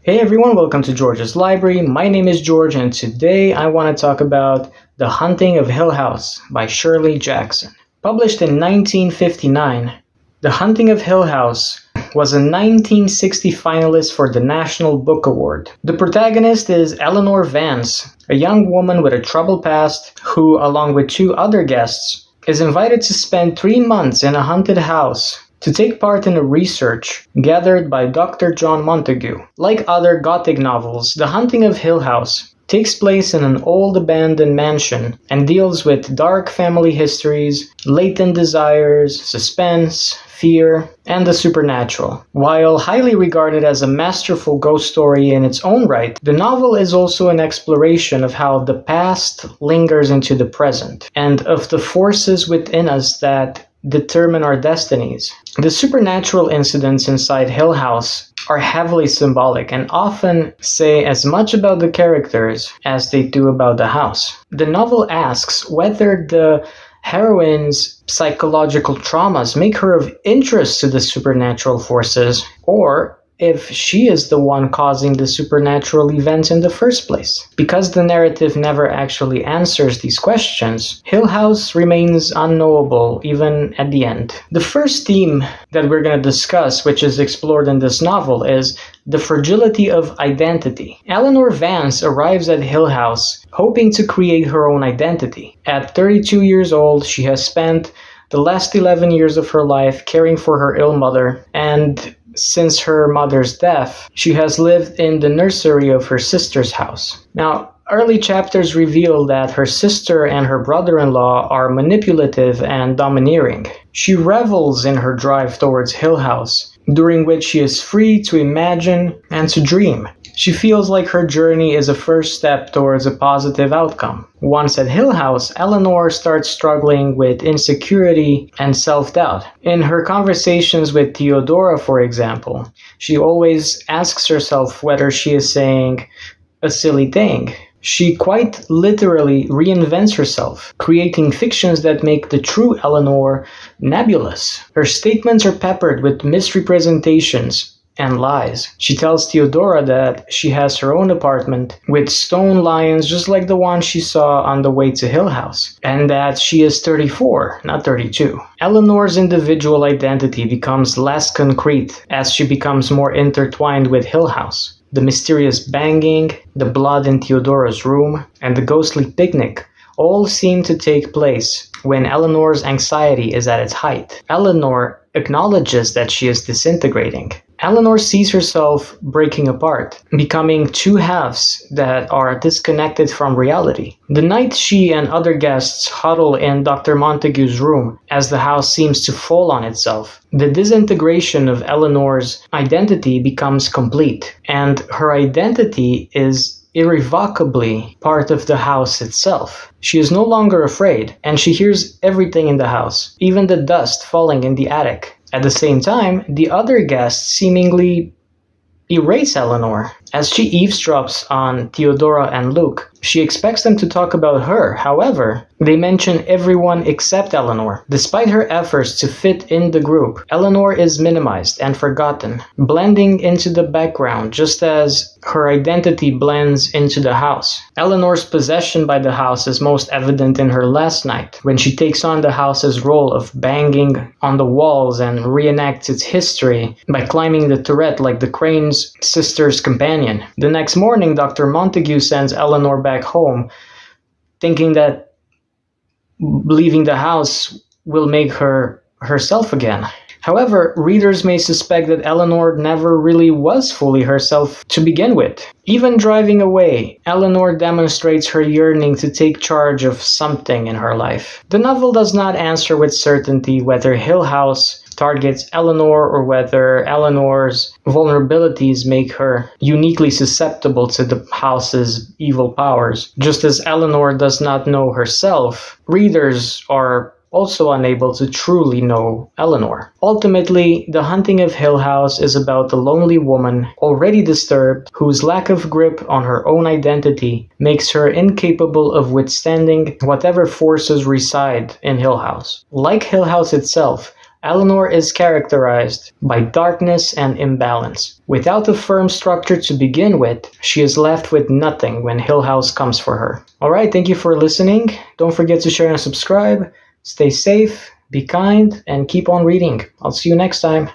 Hey everyone, welcome to George's Library. My name is George, and today I want to talk about The Haunting of Hill House by Shirley Jackson. Published in 1959, The Haunting of Hill House was a 1960 finalist for the National Book Award. The protagonist is Eleanor Vance, a young woman with a troubled past who, along with two other guests, is invited to spend 3 months in a haunted house to take part in a research gathered by Dr. John Montague. Like other Gothic novels, The Haunting of Hill House takes place in an old abandoned mansion and deals with dark family histories, latent desires, suspense, fear, and the supernatural. While highly regarded as a masterful ghost story in its own right, the novel is also an exploration of how the past lingers into the present, and of the forces within us that determine our destinies. The supernatural incidents inside Hill House are heavily symbolic and often say as much about the characters as they do about the house. The novel asks whether the heroine's psychological traumas make her of interest to the supernatural forces, or if she is the one causing the supernatural events in the first place. Because the narrative never actually answers these questions, Hill House remains unknowable even at the end. The first theme that we're going to discuss, which is explored in this novel, is the fragility of identity. Eleanor Vance arrives at Hill House hoping to create her own identity. At 32 years old, she has spent the last 11 years of her life caring for her ill mother, and since her mother's death, she has lived in the nursery of her sister's house. Now, early chapters reveal that her sister and her brother-in-law are manipulative and domineering. She revels in her drive towards Hill House, during which she is free to imagine and to dream. She feels like her journey is a first step towards a positive outcome. Once at Hill House, Eleanor starts struggling with insecurity and self-doubt. In her conversations with Theodora, for example, she always asks herself whether she is saying a silly thing. She quite literally reinvents herself, creating fictions that make the true Eleanor nebulous. Her statements are peppered with misrepresentations and lies. She tells Theodora that she has her own apartment with stone lions just like the one she saw on the way to Hill House, and that she is 34, not 32. Eleanor's individual identity becomes less concrete as she becomes more intertwined with Hill House. The mysterious banging, the blood in Theodora's room, and the ghostly picnic all seem to take place when Eleanor's anxiety is at its height. Eleanor acknowledges that she is disintegrating. Eleanor sees herself breaking apart, becoming two halves that are disconnected from reality. The night she and other guests huddle in Dr. Montague's room as the house seems to fall on itself, the disintegration of Eleanor's identity becomes complete, and her identity is irrevocably part of the house itself. She is no longer afraid, and she hears everything in the house, even the dust falling in the attic. At the same time, the other guests seemingly erase Eleanor. As she eavesdrops on Theodora and Luke, she expects them to talk about her. However, they mention everyone except Eleanor. Despite her efforts to fit in the group, Eleanor is minimized and forgotten, blending into the background just as her identity blends into the house. Eleanor's possession by the house is most evident in her last night, when she takes on the house's role of banging on the walls and reenacts its history by climbing the turret like the Crane's sister's companion. The next morning, Dr. Montague sends Eleanor back home, thinking that leaving the house will make her herself again. However, readers may suspect that Eleanor never really was fully herself to begin with. Even driving away, Eleanor demonstrates her yearning to take charge of something in her life. The novel does not answer with certainty whether Hill House targets Eleanor or whether Eleanor's vulnerabilities make her uniquely susceptible to the house's evil powers. Just as Eleanor does not know herself, readers are also unable to truly know Eleanor. Ultimately, The Haunting of Hill House is about the lonely woman, already disturbed, whose lack of grip on her own identity makes her incapable of withstanding whatever forces reside in Hill House. Like Hill House itself, Eleanor is characterized by darkness and imbalance. Without a firm structure to begin with, she is left with nothing when Hill House comes for her. Alright, thank you for listening. Don't forget to share and subscribe. Stay safe, be kind, and keep on reading. I'll see you next time.